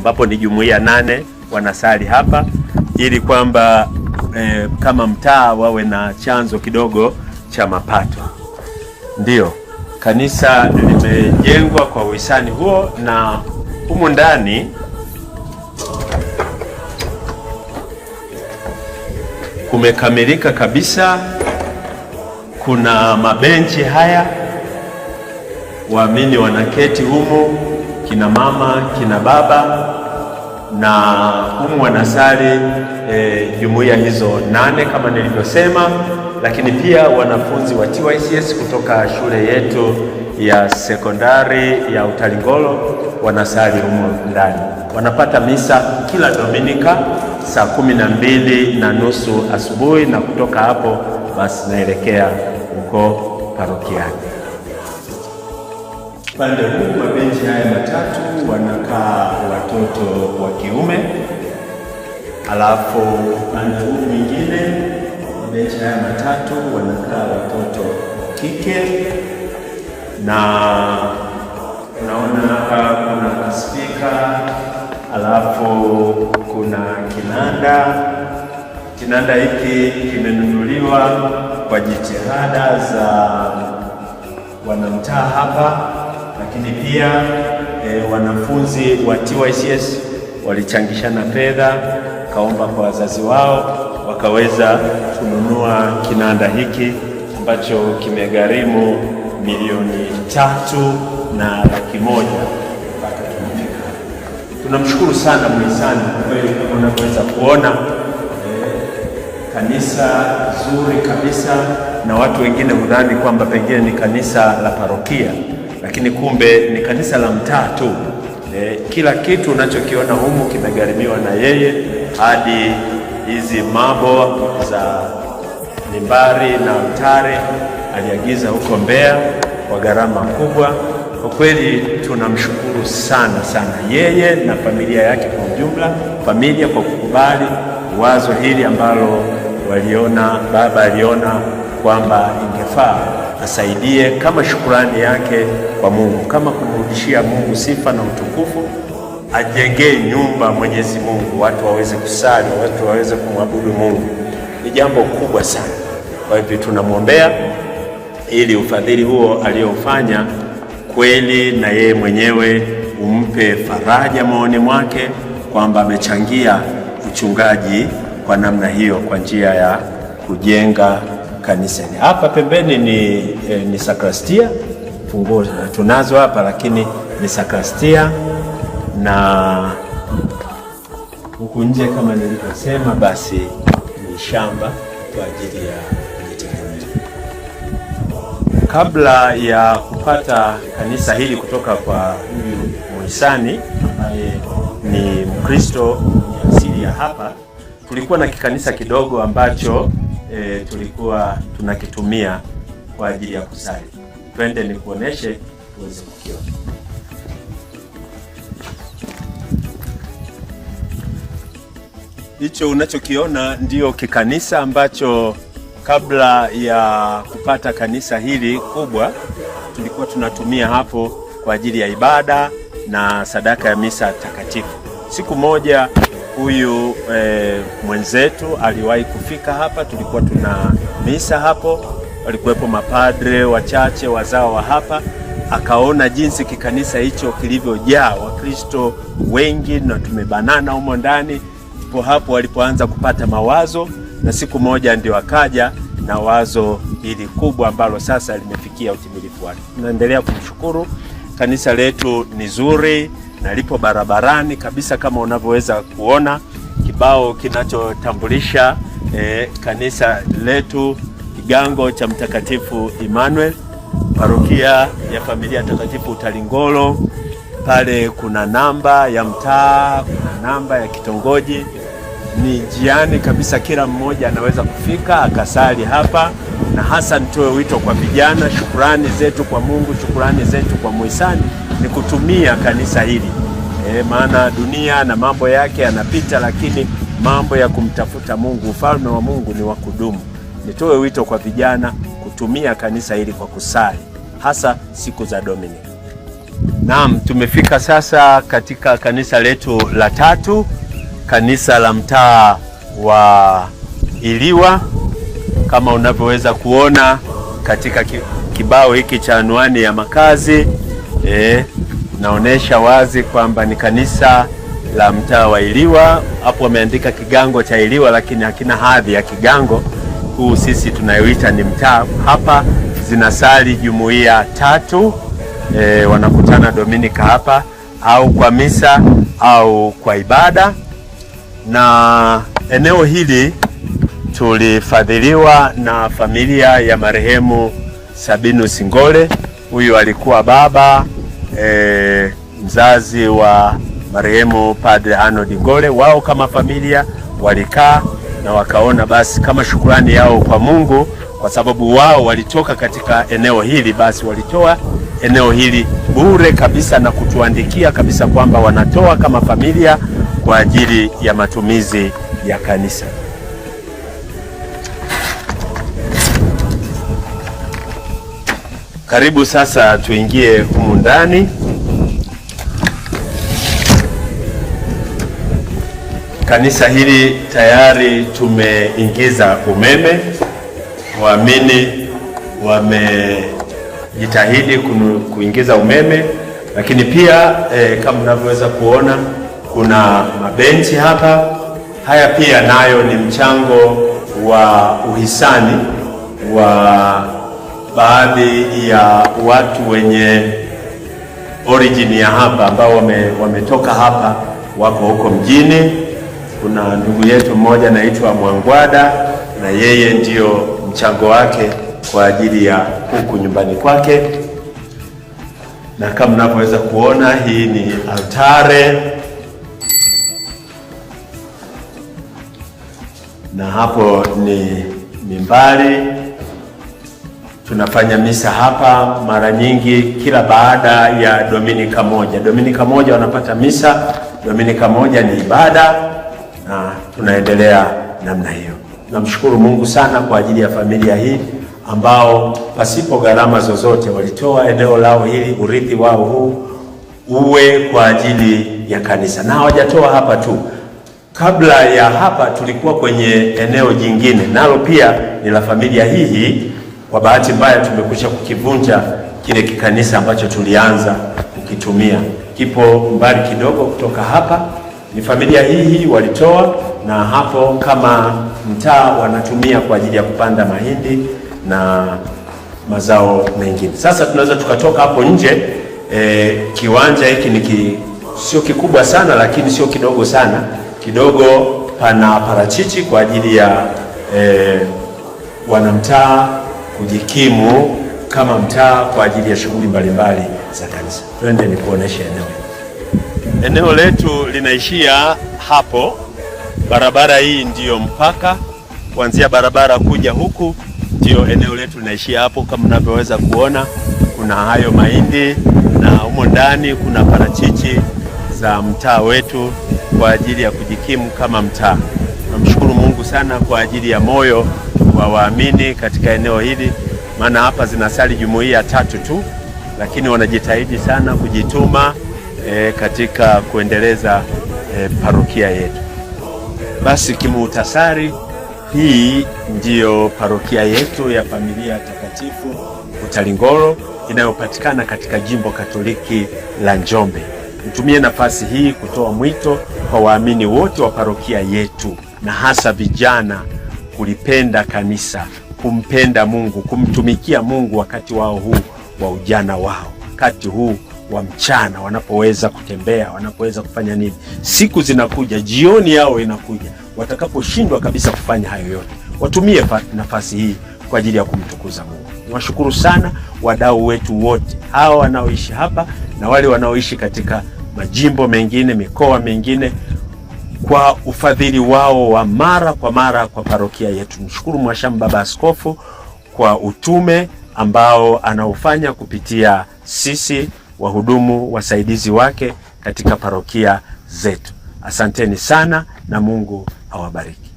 ambapo ni jumuiya 8 wanasali hapa ili kwamba kama mtaa wawe na chanzo kidogo cha mapato. Ndiyo, kanisa limejengwa kwa uhisani huo, na humu ndani kumekamilika kabisa. Kuna mabenchi haya, waamini wanaketi humu, kina mama, kina baba, na humu wanasali jumuiya hizo 8 kama nilivyosema, lakini pia wanafunzi wa TYCS kutoka shule yetu ya sekondari ya Utalingolo wanasali humu ndani. Wanapata misa kila Dominika saa 12:30 asubuhi, na kutoka hapo basi naelekea huko parokiani. Pande huu mabenchi haya matatu wanakaa watoto wa kiume, alafu pande huu mwingine mabenchi haya matatu wanakaa watoto wa kike, na unaona hapa kuna spika, alafu kuna kinanda. Kinanda hiki kimenunuliwa kwa jitihada za wanamtaa hapa, lakini pia wanafunzi wa TYCS walichangishana fedha, kaomba kwa wazazi wao, wakaweza kununua kinanda hiki ambacho kimegharimu $3,100,000 mpaka tumefika. Tunamshukuru sana mwisani kweli, kama unaweza kuona kanisa zuri kabisa, na watu wengine hudhani kwamba pengine ni kanisa la parokia, lakini kumbe ni kanisa la mtaa tu. Kila kitu unachokiona humu kimegharimiwa na yeye, hadi hizi mabo za mimbari na altare aliagiza huko Mbeya kwa gharama kubwa. Kwa kweli tunamshukuru sana sana yeye na familia yake kwa ujumla, familia kwa kukubali wazo hili ambalo baba aliona kwamba ingefaa asaidie kama shukrani yake kwa Mungu, kama kumrudishia Mungu sifa na utukufu, ajengee nyumba Mwenyezi Mungu, watu waweze kusali, watu waweze kumwabudu Mungu. Ni jambo kubwa sana. Kwa hivyo tunamwombea ili ufadhili huo aliofanya kweli na yeye mwenyewe umpe faraja moyoni mwake, kwamba amechangia uchungaji kwa namna hiyo kwa njia ya kujenga kanisa. Hapa pembeni ni sakrastia, funguo tunazo hapa, lakini ni sakrastia, na huku nje kama nilivyosema basi ni shamba kwa ajili ya kujitegemea. Kabla ya kupata kanisa hili kutoka kwa huyu muhisani ambaye ni Mkristo asili ya hapa, tulikuwa na kikanisa kidogo ambacho tulikuwa tunakitumia kwa ajili ya kusali. Twende nikuoneshe tuweze kukiona. Hicho unachokiona ndio kikanisa ambacho kabla ya kupata kanisa hili kubwa tulikuwa tunatumia hapo kwa ajili ya ibada na sadaka ya misa takatifu. Siku moja huyu mwenzetu aliwahi kufika hapa, tulikuwa tuna misa hapo, walikuwepo mapadre wachache wazao wa hapa, akaona jinsi kikanisa hicho kilivyojaa Wakristo wengi na tumebanana humo ndani. Hapo walipoanza kupata mawazo, na siku moja ndio akaja na wazo hili kubwa ambalo sasa limefikia utimilifu wake. Tunaendelea kumshukuru. Kanisa letu ni zuri na lipo barabarani kabisa, kama unavyoweza kuona kibao kinachotambulisha kanisa letu, kigango cha Mtakatifu Emmanuel, parokia ya familia takatifu Utalingolo. Pale kuna namba ya mtaa, kuna namba ya kitongoji, ni njiani kabisa, kila mmoja anaweza kufika akasali hapa. Na hasa nitoe wito kwa vijana, shukrani zetu kwa Mungu, shukrani zetu kwa muhisani ni kutumia kanisa hili. Maana dunia na mambo yake yanapita, lakini mambo ya kumtafuta Mungu, ufalme wa Mungu ni wa kudumu. Nitoe wito kwa vijana kutumia kanisa hili kwa kusali, hasa siku za Dominika. Naam, tumefika sasa katika kanisa letu la tatu, kanisa la mtaa wa Iliwa. Kama unavyoweza kuona katika kibao hiki cha anwani ya makazi, naonesha wazi kwamba ni kanisa la mtaa wa Iliwa. Hapo wameandika kigango cha Iliwa, lakini hakina hadhi ya kigango. Huu sisi tunayoita ni mtaa. Hapa zinasali jumuiya tatu, wanakutana Dominika hapa, au kwa misa au kwa ibada. Na eneo hili tulifadhiliwa na familia ya marehemu Sabinus Ngole. Huyu alikuwa baba mzazi wa marehemu Padre Arnold Ngole. Wao kama familia walikaa na wakaona basi kama shukrani yao kwa Mungu, kwa sababu wao walitoka katika eneo hili, basi walitoa eneo hili bure kabisa na kutuandikia kabisa kwamba wanatoa kama familia kwa ajili ya matumizi ya kanisa. Karibu sasa tuingie humu ndani. Kanisa hili tayari tumeingiza umeme. Waamini wamejitahidi kuingiza umeme, lakini pia kama mnavyoweza kuona kuna mabenchi hapa. Haya pia nayo ni mchango wa uhisani wa baadhi ya watu wenye origin ya hapa ambao wametoka hapa, wako huko mjini. Kuna ndugu yetu mmoja anaitwa Mwangwada, na yeye ndio mchango wake kwa ajili ya huku nyumbani kwake. Na kama mnavyoweza kuona, hii ni altare, na hapo ni mimbari. Tunafanya misa hapa mara nyingi kila baada ya Dominika moja. Dominika moja wanapata misa, Dominika moja ni ibada, na tunaendelea namna hiyo. Namshukuru Mungu sana kwa ajili ya familia hii ambao pasipo gharama zozote walitoa eneo lao hili, urithi wao huu uwe kwa ajili ya kanisa. Na hawajatoa hapa tu. Kabla ya hapa tulikuwa kwenye eneo jingine, nalo pia ni la familia hii. Kwa bahati mbaya tumekwisha kukivunja kile kikanisa ambacho tulianza kukitumia. Kipo mbali kidogo kutoka hapa. Ni familia hii walitoa, na hapo kama mtaa wanatumia kwa ajili ya kupanda mahindi na mazao mengine. Sasa tunaweza tukatoka hapo nje. Kiwanja hiki sio kikubwa sana, lakini sio kidogo sana. Kidogo pana parachichi kwa ajili ya wanamtaa kujikimu kama mtaa kwa ajili ya shughuli mbalimbali za kanisa. Twende nikuoneshe eneo. Eneo letu linaishia hapo. Barabara hii ndiyo mpaka, kuanzia barabara kuja huku ndiyo eneo letu linaishia hapo. Kama mnavyoweza kuona, kuna hayo mahindi na humo ndani kuna parachichi za mtaa wetu kwa ajili ya kujikimu kama mtaa. Namshukuru Mungu sana kwa ajili ya moyo wa waamini katika eneo hili, maana hapa zinasali jumuiya tatu tu, lakini wanajitahidi sana kujituma katika kuendeleza parokia yetu. Basi kimuhtasari, hii ndiyo parokia yetu ya Familia Takatifu Utalingolo inayopatikana katika Jimbo Katoliki la Njombe. Nitumie nafasi hii kutoa mwito kwa waamini wote wa parokia yetu, na hasa vijana, kulipenda kanisa, kumpenda Mungu, kumtumikia Mungu wakati wao huu wa ujana wao, wakati huu wa mchana, wanapoweza kutembea, wanapoweza kufanya nini. Siku zinakuja, jioni yao inakuja, watakaposhindwa kabisa kufanya hayo yote, watumie nafasi hii kwa ajili ya kumtukuza Mungu. Niwashukuru sana wadau wetu wote, hawa wanaoishi hapa na wale wanaoishi katika majimbo mengine, mikoa mengine, kwa ufadhili wao wa mara kwa mara kwa parokia yetu. Mshukuru Mhashamu Baba Askofu kwa utume ambao anaufanya kupitia sisi wahudumu wasaidizi wake katika parokia zetu. Asanteni sana na Mungu awabariki.